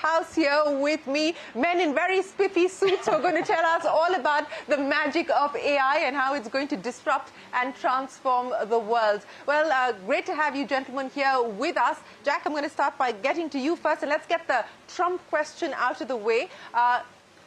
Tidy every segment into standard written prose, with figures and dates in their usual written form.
house here with me, men in very spiffy suits who are going to tell us all about the magic of AI and how it's going to disrupt and transform the world. Well, great to have you gentlemen here with us. Jack, I'm going to start by getting to you first, and let's get the Trump question out of the way.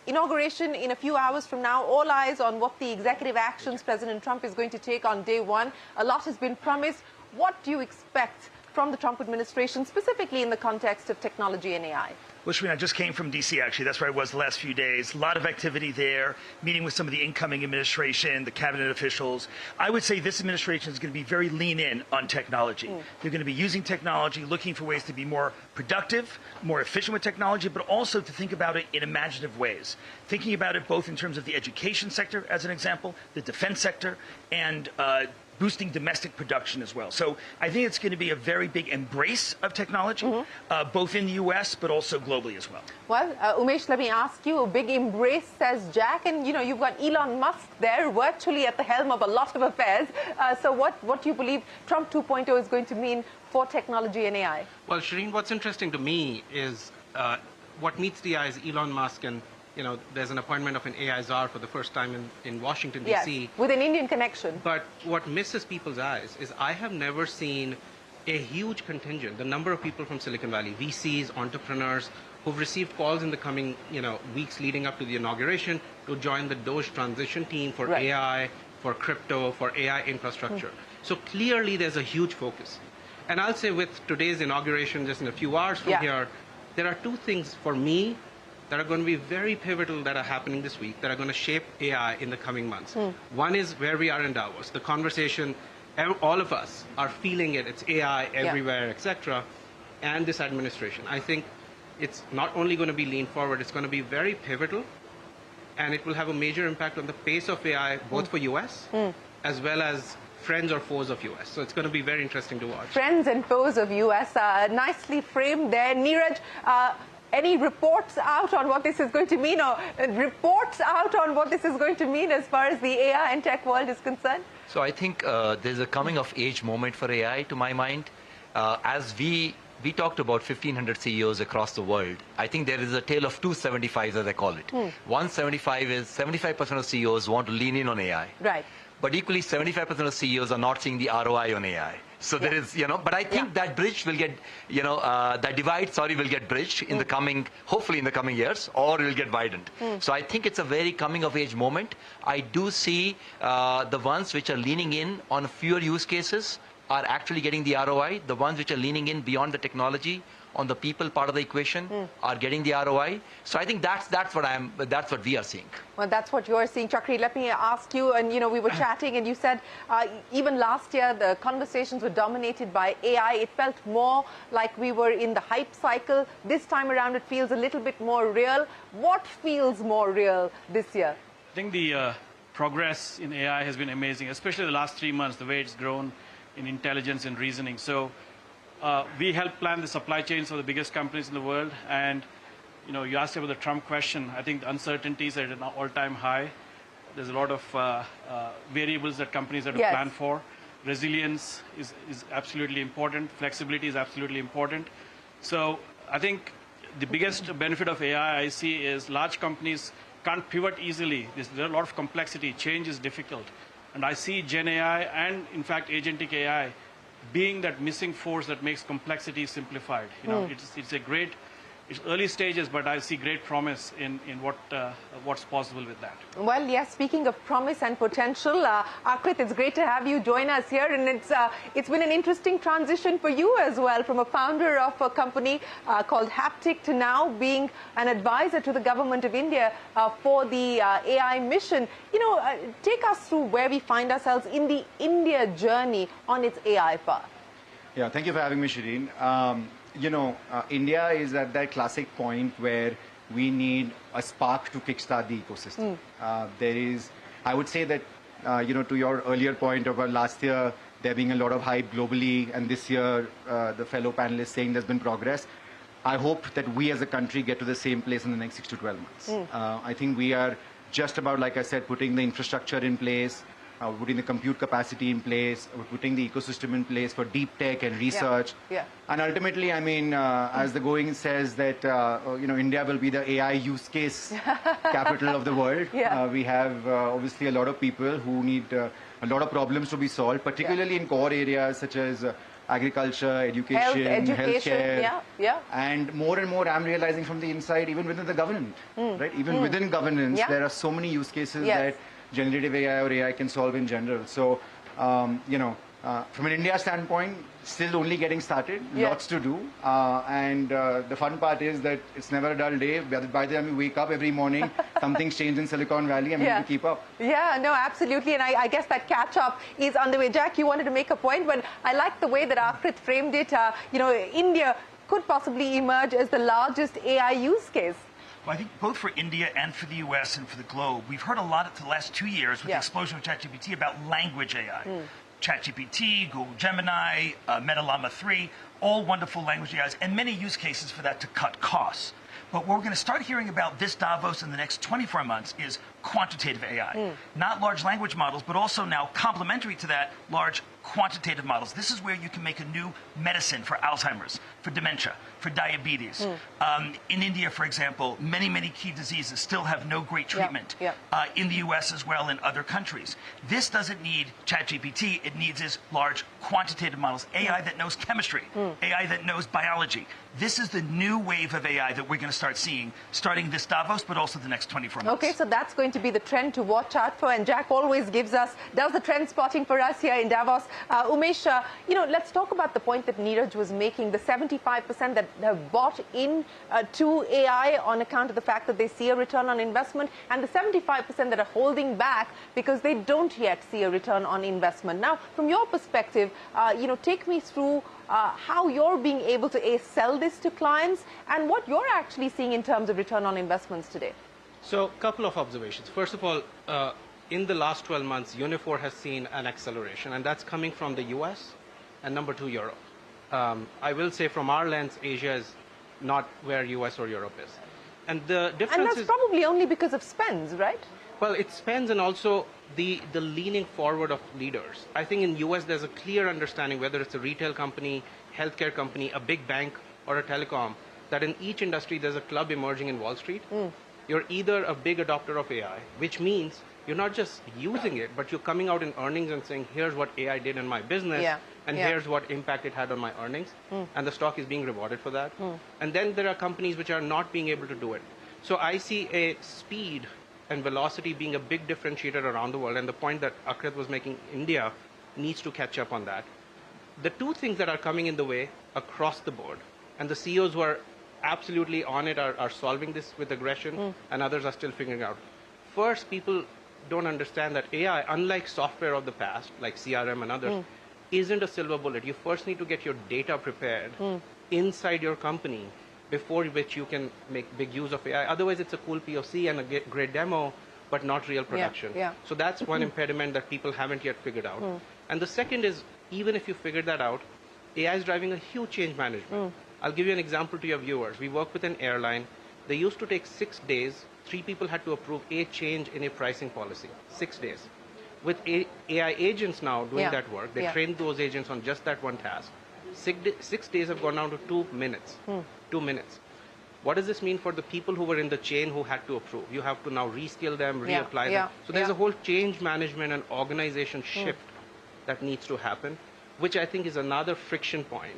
Inauguration in a few hours from now, all eyes on what the executive actions President Trump is going to take on day one. A lot has been promised. What do you expect from the Trump administration, specifically in the context of technology and AI? Well, Shreen, I just came from D.C., actually. That's where I was the last few days. A lot of activity there, meeting with some of the incoming administration, the cabinet officials. I would say this administration is going to be very lean in on technology. They're going to be using technology, looking for ways to be more productive, more efficient with technology, but also to think about it in imaginative ways. Thinking about it both in terms of the education sector, as an example, the defense sector, and boosting domestic production as well. So I think it's going to be a very big embrace of technology, both in the U.S. but also globally as well. Well, Umesh, let me ask you, a big embrace, says Jack, and you've got Elon Musk there virtually at the helm of a lot of affairs. So what do you believe Trump 2.0 is going to mean for technology and AI? Well, Shreen, what's interesting to me is what meets the eye is Elon Musk, and there's an appointment of an AI czar for the first time in Washington, D.C. Yes, with an Indian connection. But what misses people's eyes is I have never seen a huge contingent, the number of people from Silicon Valley, VCs, entrepreneurs, who've received calls in the coming weeks leading up to the inauguration to join the Doge transition team for AI, for crypto, for AI infrastructure. So clearly there's a huge focus. And I'll say with today's inauguration, just in a few hours from here, there are two things for me that are going to be very pivotal that are happening this week that are going to shape AI in the coming months. One is where we are in Davos. The conversation, all of us are feeling it. It's AI everywhere, etc. And this administration. I think it's not only going to be lean forward, it's going to be very pivotal, and it will have a major impact on the pace of AI, both for US as well as friends or foes of US. So it's going to be very interesting to watch. Friends and foes of US, nicely framed there. Neeraj, any reports out on what this is going to mean, or reports out on what this is going to mean as far as the AI and tech world is concerned? So I think there's a coming of age moment for AI, to my mind. As we talked about 1,500 CEOs across the world, I think there is a tale of two 75s, as I call it. One 75 is 75% of CEOs want to lean in on AI. Right. But equally, 75% of CEOs are not seeing the ROI on AI. So there is, but I think that bridge will get, that divide, will get bridged in the coming, hopefully in the coming years, or it will get widened. So I think it's a very coming of age moment. I do see the ones which are leaning in on fewer use cases are actually getting the ROI. The ones which are leaning in beyond the technology on the people part of the equation are getting the ROI. So I think that's what we are seeing. Well, that's what you're seeing. Chakri, let me ask you, and we were chatting and you said even last year the conversations were dominated by AI. It felt more like we were in the hype cycle. This time around it feels a little bit more real. What feels more real this year? I think the progress in AI has been amazing, especially the last 3 months, the way it's grown in intelligence and reasoning. So we help plan the supply chains for the biggest companies in the world, and you asked about the Trump question. I think the uncertainties are at an all-time high. There's a lot of variables that companies have to plan for. Resilience is absolutely important. Flexibility is absolutely important. So I think the biggest benefit of AI I see is large companies can't pivot easily. There's a lot of complexity. Change is difficult. And I see Gen AI and, in fact, agentic AI being that missing force that makes complexity simplified. It's early stages, but I see great promise in what's possible with that. Well, yes, speaking of promise and potential, Akrit, it's great to have you join us here, and it's been an interesting transition for you as well, from a founder of a company called Haptic to now being an advisor to the government of India for the AI mission. Take us through where we find ourselves in the India journey on its AI path. Yeah, thank you for having me, Shireen. India is at that classic point where we need a spark to kickstart the ecosystem. I would say that, to your earlier point about last year, there being a lot of hype globally, and this year, the fellow panelists saying there's been progress. I hope that we as a country get to the same place in the next 6 to 12 months. I think we are just about, like I said, putting the infrastructure in place, we're putting the compute capacity in place, we're putting the ecosystem in place for deep tech and research. Yeah. And ultimately, I mean, as the going says that, India will be the AI use case capital of the world. Yeah. We have obviously a lot of people who need a lot of problems to be solved, particularly in core areas such as agriculture, education, healthcare. Yeah. And more I'm realizing from the inside, even within the government, right? Even within governance, there are so many use cases that generative AI or AI can solve in general. So, from an India standpoint, still only getting started, lots to do. And the fun part is that it's never a dull day. By the time you wake up every morning, something's changed in Silicon Valley and we need to keep up. Yeah, no, absolutely. And I guess that catch-up is underway. Jack, you wanted to make a point, but I like the way that Akrit framed it. India could possibly emerge as the largest AI use case. Well, I think both for India and for the US and for the globe, we've heard a lot for the last 2 years with the explosion of ChatGPT about language AI. ChatGPT, Google Gemini, Meta Llama 3, all wonderful language AIs, and many use cases for that to cut costs. But what we're going to start hearing about this Davos in the next 24 months is quantitative AI. Not large language models, but also now complementary to that, large quantitative models. This is where you can make a new medicine for Alzheimer's, for dementia, for diabetes. In India, for example, many key diseases still have no great treatment. In the US as well, in other countries. This doesn't need ChatGPT. It needs is large quantitative models, AI that knows chemistry, AI that knows biology. This is the new wave of AI that we're going to start seeing, starting this Davos, but also the next 24 months. Okay, so that's going to be the trend to watch out for, and Jack always does the trend spotting for us here in Davos. Umesh, let's talk about the point that Neeraj was making, the 75% that have bought in to AI on account of the fact that they see a return on investment, and the 75% that are holding back because they don't yet see a return on investment. Now, from your perspective, take me through how you're being able to sell this to clients and what you're actually seeing in terms of return on investments today. So, a couple of observations. First of all, in the last 12 months, Uniphore has seen an acceleration, and that's coming from the US and number 2, Europe. I will say from our lens, Asia is not where US or Europe is. And the difference is... And that's probably only because of spends, right? Well, it spends, and also the leaning forward of leaders. I think in US there's a clear understanding, whether it's a retail company, healthcare company, a big bank, or a telecom, that in each industry there's a club emerging in Wall Street. You're either a big adopter of AI, which means you're not just using it, but you're coming out in earnings and saying, here's what AI did in my business, and here's what impact it had on my earnings, and the stock is being rewarded for that. And then there are companies which are not being able to do it. So I see a speed and velocity being a big differentiator around the world, and the point that Akrit was making, India needs to catch up on that. The two things that are coming in the way across the board, and the CEOs who are absolutely on it are solving this with aggression, and others are still figuring out. First, people don't understand that AI, unlike software of the past, like CRM and others, isn't a silver bullet. You first need to get your data prepared inside your company, before which you can make big use of AI. Otherwise, it's a cool POC and a great demo, but not real production. So that's one impediment that people haven't yet figured out. And the second is, even if you figured that out, AI is driving a huge change management. I'll give you an example to your viewers. We work with an airline. They used to take 6 days. 3 people had to approve a change in a pricing policy. 6 days. With AI agents now doing that work, they trained those agents on just that one task. 6 days have gone down to 2 minutes. 2 minutes. What does this mean for the people who were in the chain who had to approve? You have to now reskill them, reapply them. So there's a whole change management and organization shift that needs to happen, which I think is another friction point,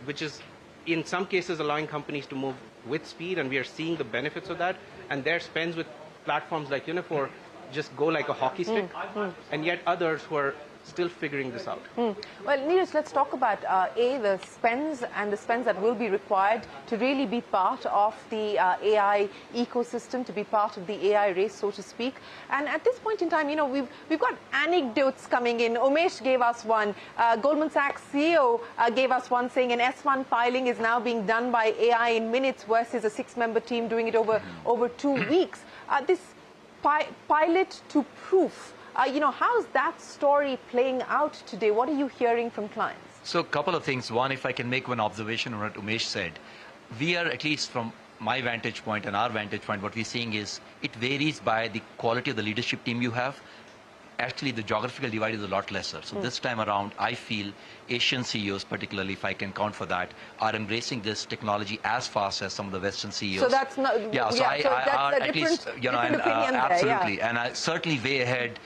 which is in some cases allowing companies to move with speed, and we are seeing the benefits of that, and their spends with platforms like Uniphore just go like a hockey stick, and yet others who are still figuring this out. Well, Neeraj, let's talk about the spends and the spends that will be required to really be part of the AI ecosystem, to be part of the AI race, so to speak. And at this point in time, we've got anecdotes coming in. Umesh gave us one. Goldman Sachs CEO gave us one, saying an S1 filing is now being done by AI in minutes versus a 6-member team doing it over 2 weeks. This pilot to proof. How's that story playing out today? What are you hearing from clients? So a couple of things. One, if I can make one observation on what Umesh said, we are, at least from my vantage point and our vantage point, what we're seeing is it varies by the quality of the leadership team you have. actually the geographical divide is a lot lesser. So this time around, I feel Asian CEOs, particularly if I can count for that, are embracing this technology as fast as some of the Western CEOs. So that's not, yeah. So I so that's are a at least, different opinion there, absolutely, yeah. and certainly way ahead.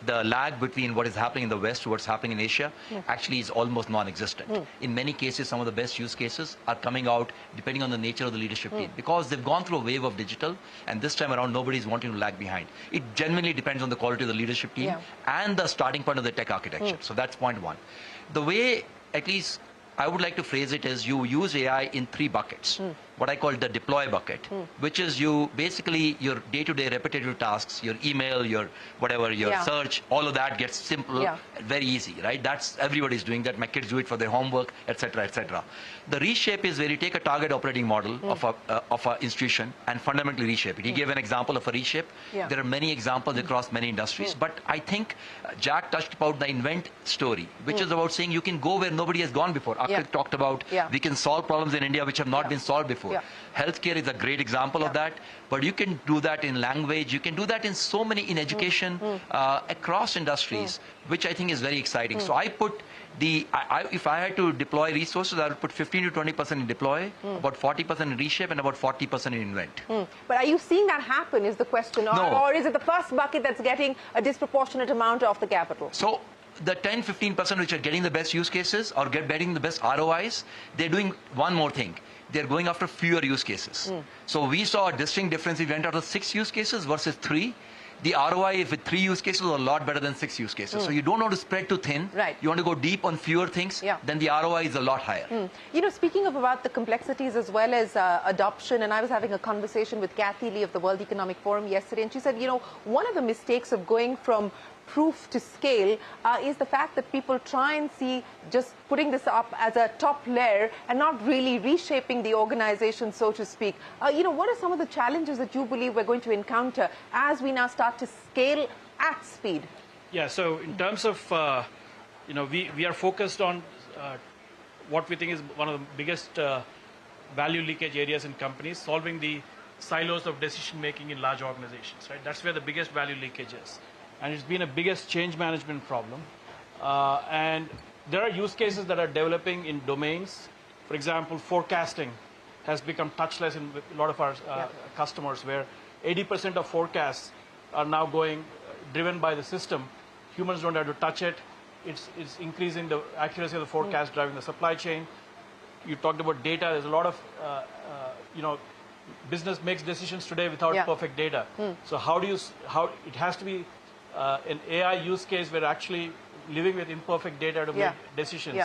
The lag between what is happening in the West to what's happening in Asia actually is almost non-existent. In many cases, some of the best use cases are coming out depending on the nature of the leadership team, because they've gone through a wave of digital, and this time around nobody's wanting to lag behind. It genuinely depends on the quality of the leadership team and the starting point of the tech architecture. So that's point one. The way, at least I would like to phrase it, is you use AI in 3 buckets. What I call the deploy bucket, which is you basically your day-to-day repetitive tasks, your email, your whatever, your search, all of that gets simple, very easy, right? That's everybody's doing that. My kids do it for their homework, etc., etc. The reshape is where you take a target operating model of a institution and fundamentally reshape it. He gave an example of a reshape. There are many examples across many industries, but I think Jack touched about the invent story, which is about saying you can go where nobody has gone before. Akhil talked about we can solve problems in India which have not been solved before. Healthcare is a great example of that, but you can do that in language, you can do that in so many, in education, across industries, which I think is very exciting. So I put if I had to deploy resources, I would put 15 to 20% in deploy, about 40% in reshape, and about 40% in invent. But are you seeing that happen is the question, or is it the first bucket that's getting a disproportionate amount of the capital? So the 10-15% which are getting the best use cases or getting the best ROIs, they're doing one more thing. They're going after fewer use cases. So we saw a distinct difference. We went out of 6 use cases versus 3. The ROI with 3 use cases is a lot better than 6 use cases. So you don't want to spread too thin. Right. You want to go deep on fewer things. Then the ROI is a lot higher. You know, speaking about the complexities as well as adoption, and I was having a conversation with Kathy Lee of the World Economic Forum yesterday, and she said, you know, one of the mistakes of going from proof to scale is the fact that people try and see just putting this up as a top layer and not really reshaping the organization, so to speak. You know, what are some of the challenges that you believe we're going to encounter as we now start to scale at speed? Yeah, so in terms of, you know, we are focused on what we think is one of the biggest value leakage areas in companies, solving the silos of decision making in large organizations, right? That's where the biggest value leakage is. And it's been a biggest change management problem. And there are use cases that are developing in domains. For example, forecasting has become touchless in a lot of our customers, where 80% of forecasts are now driven by the system. Humans don't have to touch it. It's increasing the accuracy of the forecast, driving the supply chain. You talked about data. There's a lot of, you know, business makes decisions today without perfect data. So how it has to be an AI use case where actually living with imperfect data to make decisions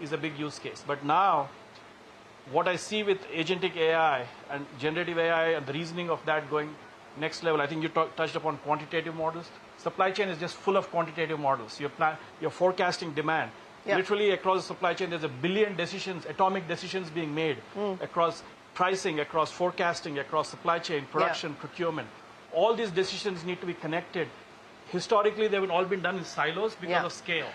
is a big use case. But now, what I see with agentic AI and generative AI and the reasoning of that going next level, I think you touched upon quantitative models. Supply chain is just full of quantitative models. You're forecasting demand. Literally across the supply chain, there's 1 billion decisions, atomic decisions being made across pricing, across forecasting, across supply chain, production, procurement. All these decisions need to be connected. Historically, they've all been done in silos because of scale.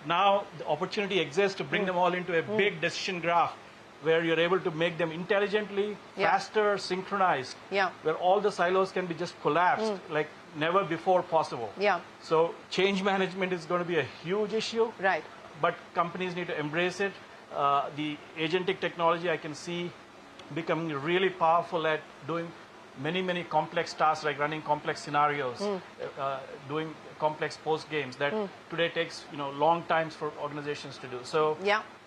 Now, the opportunity exists to bring them all into a big decision graph where you're able to make them intelligently, faster, synchronized, where all the silos can be just collapsed like never before possible. So change management is going to be a huge issue, but companies need to embrace it. The agentic technology I can see becoming really powerful at doing many complex tasks, like running complex scenarios, doing complex post games that today takes long times for organizations to do. So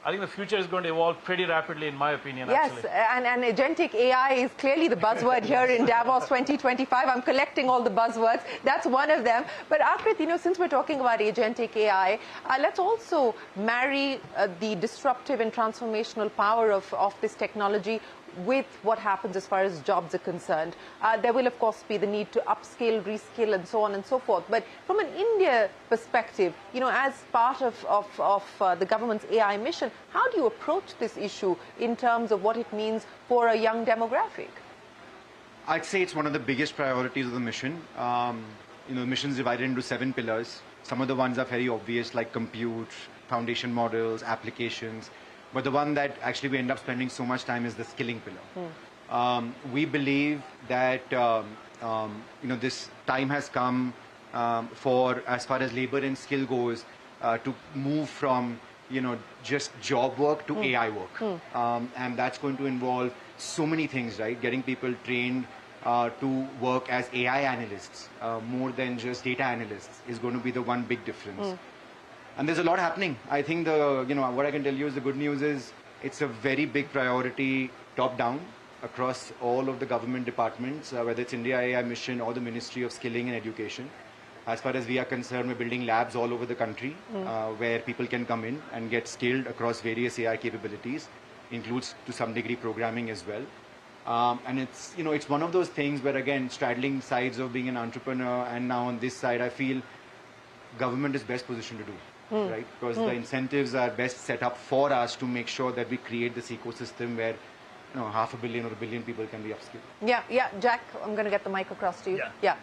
I think the future is going to evolve pretty rapidly, in my opinion. Actually. And agentic AI is clearly the buzzword here in Davos 2025. I'm collecting all the buzzwords. That's one of them. But Akrit, since we're talking about agentic AI, let's also marry the disruptive and transformational power of this technology with what happens as far as jobs are concerned. There will, of course, be the need to upskill, reskill, and so on and so forth. But from an India perspective, as part of the government's AI mission, how do you approach this issue in terms of what it means for a young demographic? I'd say it's one of the biggest priorities of the mission. The mission is divided into 7 pillars. Some of the ones are very obvious, like compute, foundation models, applications. But the one that actually we end up spending so much time is the skilling pillar. We believe that this time has come for as far as labor and skill goes to move from just job work to AI work. And that's going to involve so many things, right? Getting people trained to work as AI analysts more than just data analysts is going to be the one big difference. And there's a lot happening. I think what I can tell you is the good news is it's a very big priority top down across all of the government departments, whether it's India AI Mission or the Ministry of Skilling and Education. As far as we are concerned, we're building labs all over the country where people can come in and get skilled across various AI capabilities, includes to some degree programming as well. And it's one of those things where, again, straddling sides of being an entrepreneur and now on this side, I feel government is best positioned to do, right? Because the incentives are best set up for us to make sure that we create this ecosystem where 500 million or 1 billion people can be upskilled. Yeah, Jack, I'm going to get the mic across to you. Yeah.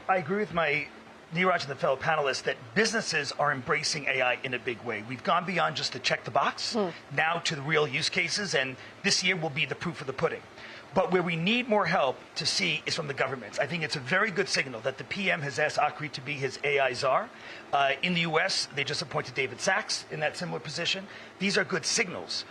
I agree with my Neeraj and the fellow panelists that businesses are embracing AI in a big way. We've gone beyond just to check the box, now to the real use cases, and this year will be the proof of the pudding. But where we need more help to see is from the governments. I think it's a very good signal that the PM has asked Chakri to be his AI czar. In the US, they just appointed David Sachs in that similar position. These are good signals.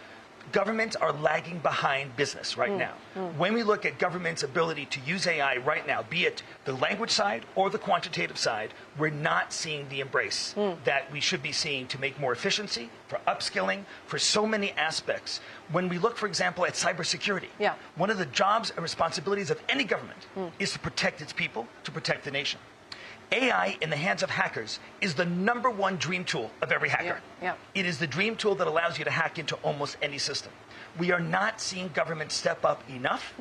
Governments are lagging behind business right now. When we look at government's ability to use AI right now, be it the language side or the quantitative side, we're not seeing the embrace that we should be seeing to make more efficiency, for upskilling, for so many aspects. When we look, for example, at cybersecurity, one of the jobs and responsibilities of any government is to protect its people, to protect the nation. AI in the hands of hackers is the #1 dream tool of every hacker. It is the dream tool that allows you to hack into almost any system. We are not seeing government step up enough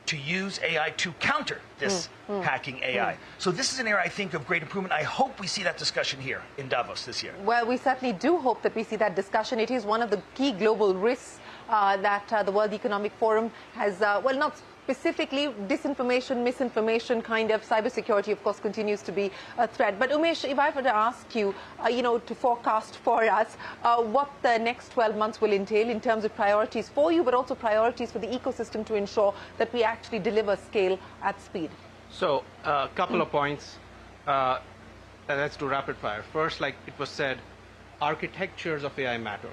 to use AI to counter this hacking AI. So this is an area, I think, of great improvement. I hope we see that discussion here in Davos this year. Well, we certainly do hope that we see that discussion. It is one of the key global risks that the World Economic Forum has, not specifically disinformation, misinformation kind of cybersecurity, of course, continues to be a threat. But Umesh, if I were to ask you, to forecast for us what the next 12 months will entail in terms of priorities for you, but also priorities for the ecosystem to ensure that we actually deliver scale at speed. So a couple of points. Let's do rapid fire. First, like it was said, architectures of AI matter.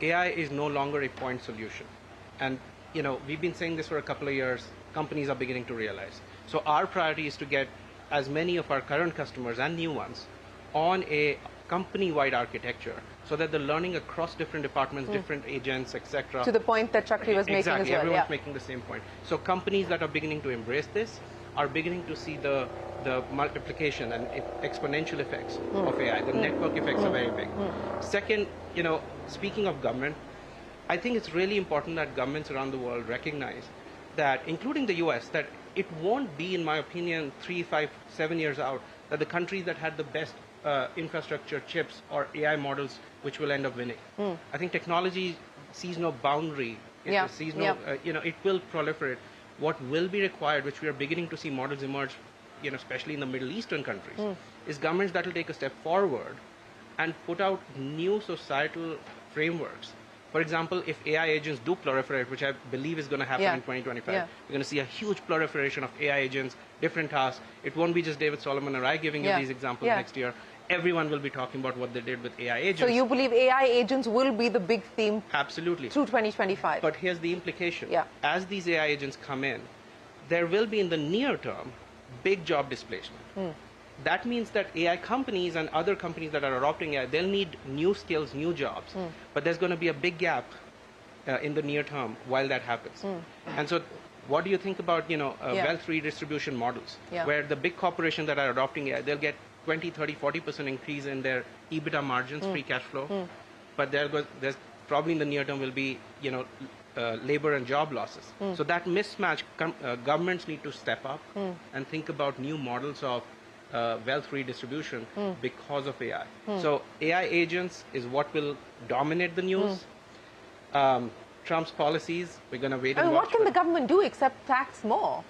AI is no longer a point solution. And we've been saying this for a couple of years. Companies are beginning to realize. So our priority is to get as many of our current customers and new ones on a company-wide architecture so that they're learning across different departments, different agents, etc. To the point that Chakri was making as well. Everyone's making the same point. So companies that are beginning to embrace this are beginning to see the multiplication and exponential effects of AI. The network effects are very big. Second, speaking of government, I think it's really important that governments around the world recognize that, including the US, that it won't be, in my opinion, 3, 5, 7 years out, that the countries that had the best infrastructure, chips, or AI models, which will end up winning. I think technology sees no boundary. It sees no, it will proliferate. What will be required, which we are beginning to see models emerge, especially in the Middle Eastern countries, is governments that will take a step forward and put out new societal frameworks. For example, if AI agents do proliferate, which I believe is going to happen in 2025, we're going to see a huge proliferation of AI agents, different tasks. It won't be just David Solomon or I giving you these examples next year. Everyone will be talking about what they did with AI agents. So you believe AI agents will be the big theme Absolutely. through 2025? But here's the implication. As these AI agents come in, there will be in the near term big job displacement. That means that AI companies and other companies that are adopting AI, they'll need new skills, new jobs. But there's going to be a big gap in the near term while that happens. And so what do you think about, wealth redistribution models, where the big corporations that are adopting AI, they'll get 20, 30, 40% increase in their EBITDA margins, free cash flow. But there's probably in the near term will be, labor and job losses. So that mismatch, governments need to step up and think about new models of wealth redistribution because of AI. So AI agents is what will dominate the news. Trump's policies, we're going to wait and watch. What can the government do except tax more?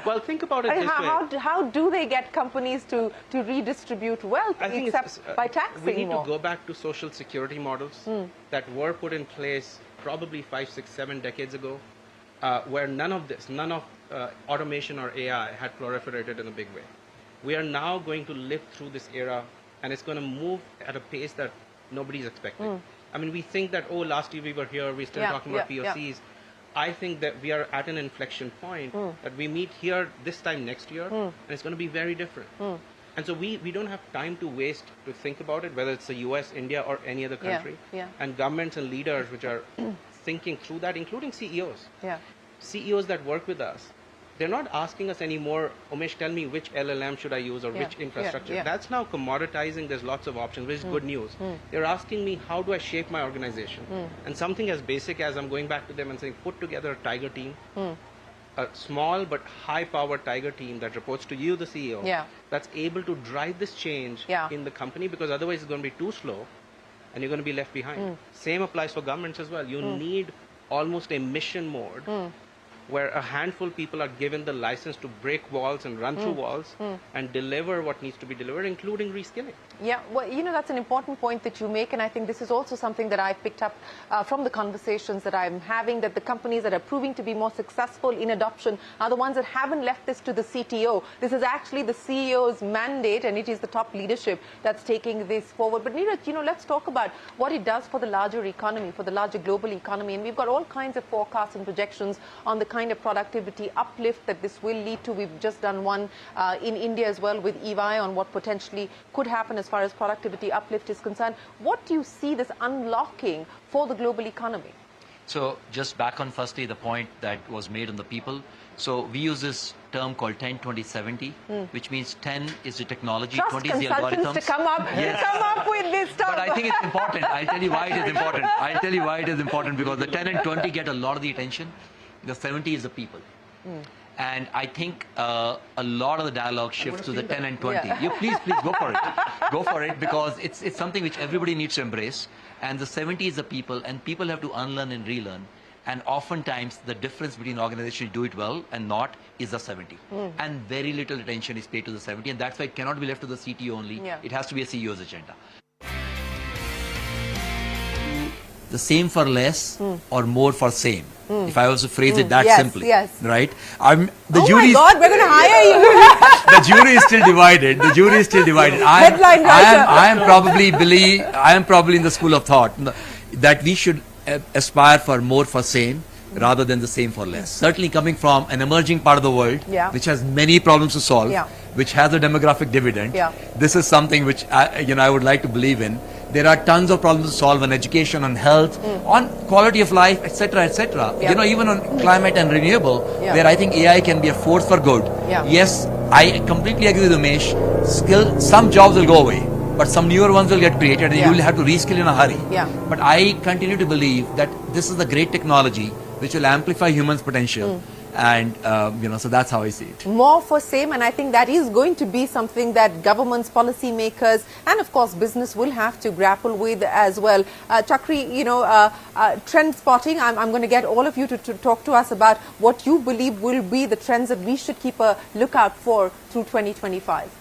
Well, think about it this way. How do they get companies to redistribute wealth except by taxing more? We need to go back to social security models that were put in place probably 5, 6, 7 decades ago. where none of automation or AI had proliferated in a big way. We are now going to live through this era, and it's going to move at a pace that nobody's expecting. I mean, we think that, oh, last year we were here, we're still talking about POCs. I think that we are at an inflection point that we meet here this time next year, and it's going to be very different. And so we don't have time to waste to think about it, whether it's the US, India, or any other country. And governments and leaders which are thinking through that, including CEOs. CEOs that work with us, they're not asking us anymore, Umesh, tell me which LLM should I use or which infrastructure. That's now commoditizing. There's lots of options, which is good news. They're asking me, how do I shape my organization? And something as basic as I'm going back to them and saying, put together a tiger team, a small but high-powered tiger team that reports to you, the CEO, that's able to drive this change in the company, because otherwise it's going to be too slow and you're going to be left behind. Same applies for governments as well. You need almost a mission mode where a handful of people are given the license to break walls and run through walls and deliver what needs to be delivered, including reskilling. Yeah, well, you know, that's an important point that you make, and I think this is also something that I've picked up from the conversations that I'm having, that the companies that are proving to be more successful in adoption are the ones that haven't left this to the CTO. This is actually the CEO's mandate, and it is the top leadership that's taking this forward. But Neeraj, you know, let's talk about what it does for the larger economy, for the larger global economy, and we've got all kinds of forecasts and projections on the kind of productivity uplift that this will lead to. We've just done one in India as well with EY on what potentially could happen as far as productivity uplift is concerned. What do you see this unlocking for the global economy? So just back on firstly the point that was made on the people. So we use this term called 10, 20, 70, which means 10 is the technology, Trust 20 is the consultants algorithms. to come up with this stuff. But I think it's important. I'll tell you why it is important. I'll tell you why it is important, because the 10 and 20 get a lot of the attention. The 70 is the people. And I think a lot of the dialogue shifts to the 10 and 20. You please go for it. Go for it, because it's something which everybody needs to embrace. And the 70 is the people, and people have to unlearn and relearn. And oftentimes the difference between organizations do it well and not is the 70. And very little attention is paid to the 70, and that's why it cannot be left to the CTO only. It has to be a CEO's agenda. The same for less or more for same. If I was to phrase it that simply, right? The jury. Oh my God, we're going to hire you. The jury is still divided. The jury is still divided. I am probably in the school of thought that we should aspire for more for same rather than the same for less. Certainly coming from an emerging part of the world, which has many problems to solve, which has a demographic dividend. This is something which I would like to believe in. There are tons of problems to solve on education, on health, on quality of life, etc., etc. You know, even on climate and renewable, where I think AI can be a force for good. Yes, I completely agree with Umesh. Some jobs will go away, but some newer ones will get created, and you will have to reskill in a hurry. But I continue to believe that this is a great technology which will amplify humans' potential. And, so that's how I see it. More for same, and I think that is going to be something that governments, policymakers, and of course business will have to grapple with as well. Chakri, trend spotting, I'm going to get all of you to talk to us about what you believe will be the trends that we should keep a lookout for through 2025.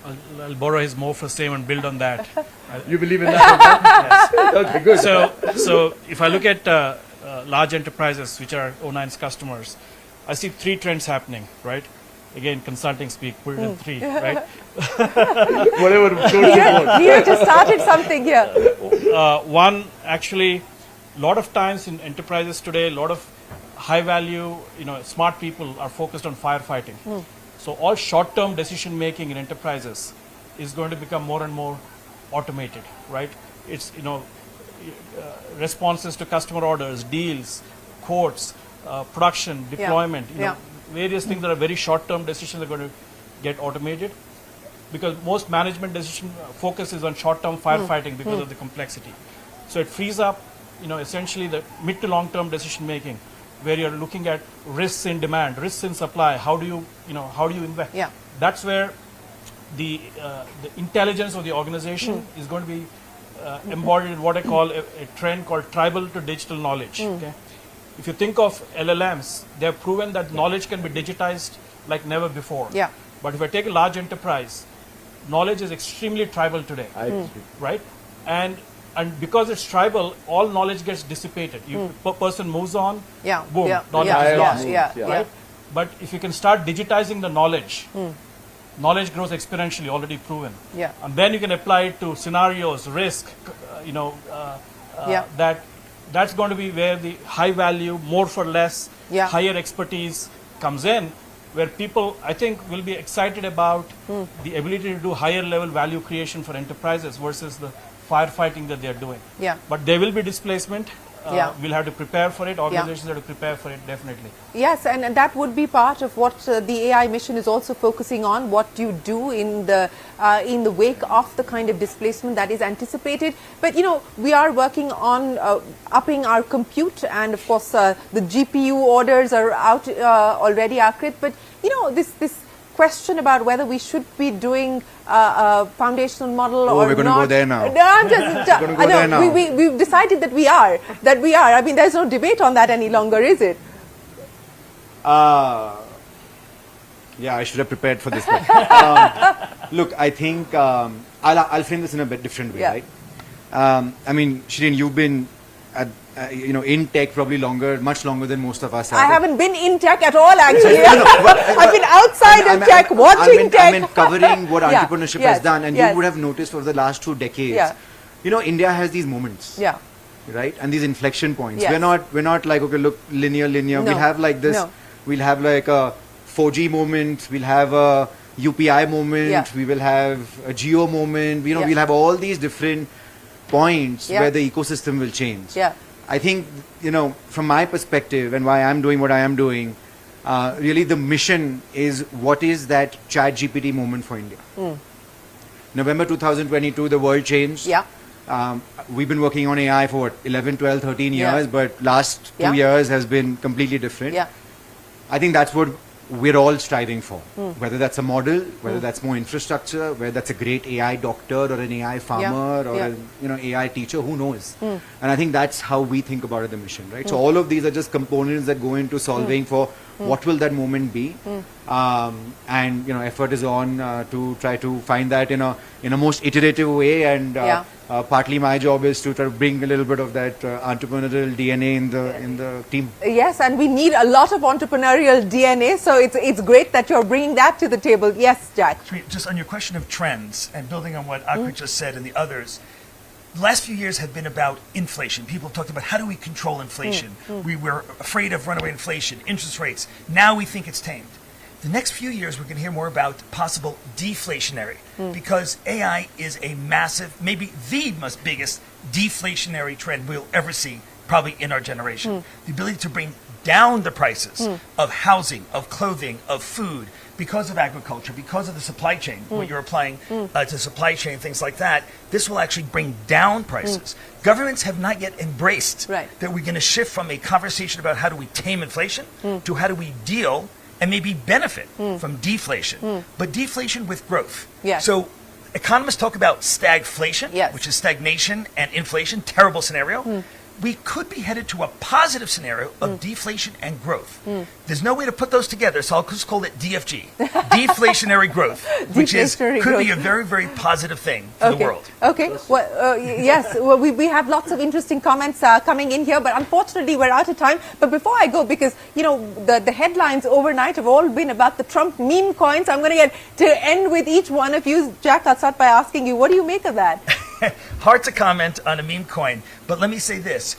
I'll borrow his more for same and build on that. You believe in that? Yes. Okay, good. So if I look at large enterprises, which are O9's customers, I see three trends happening, right? Again, consulting speak, put it in three, right? Whatever. You just started something here. One, actually, a lot of times in enterprises today, a lot of high value, smart people are focused on firefighting. So all short-term decision making in enterprises is going to become more and more automated, right? It's, responses to customer orders, deals, quotes, production, deployment, various things that are very short-term decisions are going to get automated, because most management decision focus is on short-term firefighting because of the complexity. So it frees up, essentially the mid to long-term decision making, where you're looking at risks in demand, risks in supply. How do you invest? That's where the intelligence of the organization is going to be embodied in what I call a trend called tribal to digital knowledge. Okay. If you think of LLMs, they have proven that knowledge can be digitized like never before. But if I take a large enterprise, knowledge is extremely tribal today, right? And and because it's tribal, all knowledge gets dissipated. Person moves on, Yeah. boom, Yeah. knowledge Yeah. is Yeah. lost. Yeah. Right? But if you can start digitizing the knowledge, knowledge grows exponentially, already proven. Yeah. And then you can apply it to scenarios, risk, Yeah. that's going to be where the high value, more for less, Yeah. higher expertise comes in, where people, I think, will be excited about the ability to do higher level value creation for enterprises versus the firefighting that they're doing. Yeah. But there will be displacement. Yeah. We'll have to prepare for it. Organizations have to prepare for it, definitely. Yes, and that would be part of what the AI mission is also focusing on, what you do in the wake of the kind of displacement that is anticipated. But, we are working on upping our compute, and of course the GPU orders are out already, Akrit. But, this question about whether we should be doing a foundational model or we're going to not. go there now. No, I'm just, We're gonna go there now. we've decided that we are. I mean, there's no debate on that any longer, is it? Yeah, I should have prepared for this one. Look, I think I'll frame this in a bit different way, Yeah. right? I mean, Shireen, you've been at, in tech probably much longer than most of us have. I haven't been in tech at all, actually. I've been outside of tech, I watching tech. mean, covering what Yeah, entrepreneurship yes, has done, and yes. you would have noticed over the last 2 decades, Yeah. India has these moments. Yeah. Right, and these inflection points. Yes. We're not like, okay, look, linear. No. We'll have like this. No. We'll have like a 4G moment. We'll have a UPI moment. Yeah. We will have a Geo moment. Yeah. We'll have all these different points Yeah. where the ecosystem will change. Yeah. I think, from my perspective and why I'm doing what I am doing, really the mission is what is that ChatGPT moment for India. November 2022, the world changed. Yeah. We've been working on AI for 11, 12, 13 Yeah. years, but last 2 Yeah. years has been completely different. Yeah. I think that's what we're all striving for. Whether that's a model, whether that's more infrastructure, whether that's a great AI doctor or an AI farmer or Yeah. an AI teacher, who knows? And I think that's how we think about it, the mission, right? So all of these are just components that go into solving for what will that moment be, and effort is on to try to find that in a most iterative way, and partly my job is to try to bring a little bit of that entrepreneurial DNA in the team. Yes, and we need a lot of entrepreneurial DNA, so it's great that you're bringing that to the table. Yes, Jack. Just on your question of trends and building on what Akrit just said and the others, the last few years have been about inflation. People have talked about how do we control inflation. We were afraid of runaway inflation, interest rates. Now we think it's tamed. The next few years, we're going to hear more about possible deflationary, because AI is a massive, maybe the most biggest deflationary trend we'll ever see, probably in our generation. The ability to bring down the prices of housing, of clothing, of food, because of agriculture, because of the supply chain, what you're applying to supply chain, things like that. This will actually bring down prices. Governments have not yet embraced that we're going to shift from a conversation about how do we tame inflation to how do we deal and maybe benefit from deflation, but deflation with growth. Yes. So economists talk about stagflation, Yes. which is stagnation and inflation, terrible scenario. We could be headed to a positive scenario of deflation and growth. There's no way to put those together, so I'll just call it DFG, deflationary growth, which Deflationary could be growth. a very, very positive thing for the world. Okay. Well, yes. Well, we have lots of interesting comments coming in here, but unfortunately we're out of time. But before I go, because the headlines overnight have all been about the Trump meme coins, I'm going to get to end with each one of you. Jack, I'll start by asking you, what do you make of that? Hard to comment on a meme coin, but let me say this.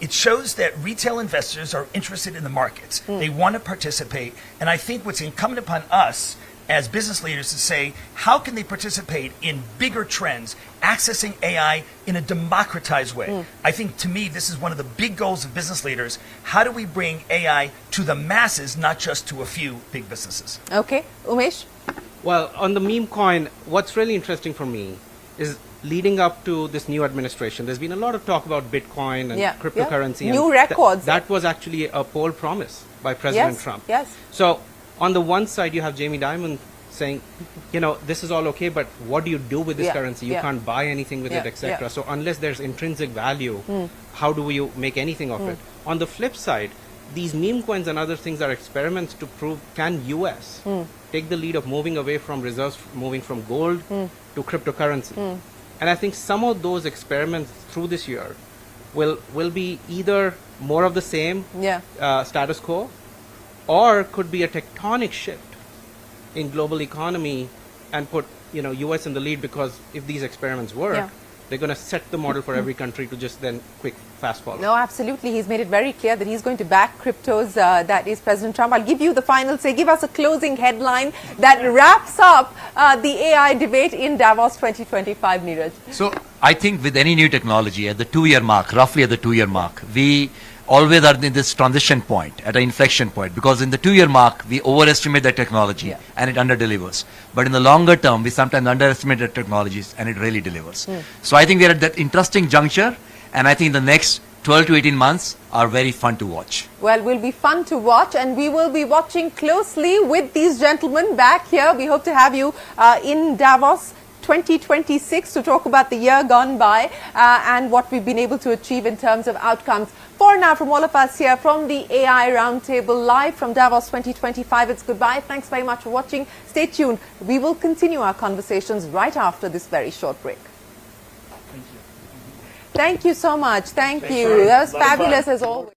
It shows that retail investors are interested in the markets. They want to participate. And I think what's incumbent upon us as business leaders to say, how can they participate in bigger trends, accessing AI in a democratized way? I think, to me, this is one of the big goals of business leaders. How do we bring AI to the masses, not just to a few big businesses? Okay. Umesh? Well, on the meme coin, what's really interesting for me is leading up to this new administration, there's been a lot of talk about Bitcoin and cryptocurrency. Yeah. New records. That was actually a poll promise by President Trump. Yes. So on the one side, you have Jamie Dimon saying, this is all okay, but what do you do with this currency? You can't buy anything with it, etc. So unless there's intrinsic value, how do you make anything of it? On the flip side, these meme coins and other things are experiments to prove, can US take the lead of moving away from reserves, moving from gold to cryptocurrency? And I think some of those experiments through this year will be either more of the same Yeah. status quo, or could be a tectonic shift in global economy and put US in the lead, because if these experiments work, Yeah. they're going to set the model for every country to just then fast follow. No, absolutely. He's made it very clear that he's going to back cryptos. That is President Trump. I'll give you the final say. Give us a closing headline that wraps up the AI debate in Davos 2025, Neeraj. So I think with any new technology at the 2-year mark, roughly at the 2-year mark, we always are in this transition point, at an inflection point, because in the 2-year mark, we overestimate the technology and it underdelivers. But in the longer term, we sometimes underestimate the technologies and it really delivers. So I think we are at that interesting juncture, and I think the next 12 to 18 months are very fun to watch. Well, will be fun to watch, and we will be watching closely with these gentlemen back here. We hope to have you in Davos 2026 to talk about the year gone by and what we've been able to achieve in terms of outcomes. For now, from all of us here from the AI Roundtable live from Davos 2025, it's goodbye. Thanks very much for watching. Stay tuned. We will continue our conversations right after this very short break. Thank you so much. Thank you. That was fabulous as always.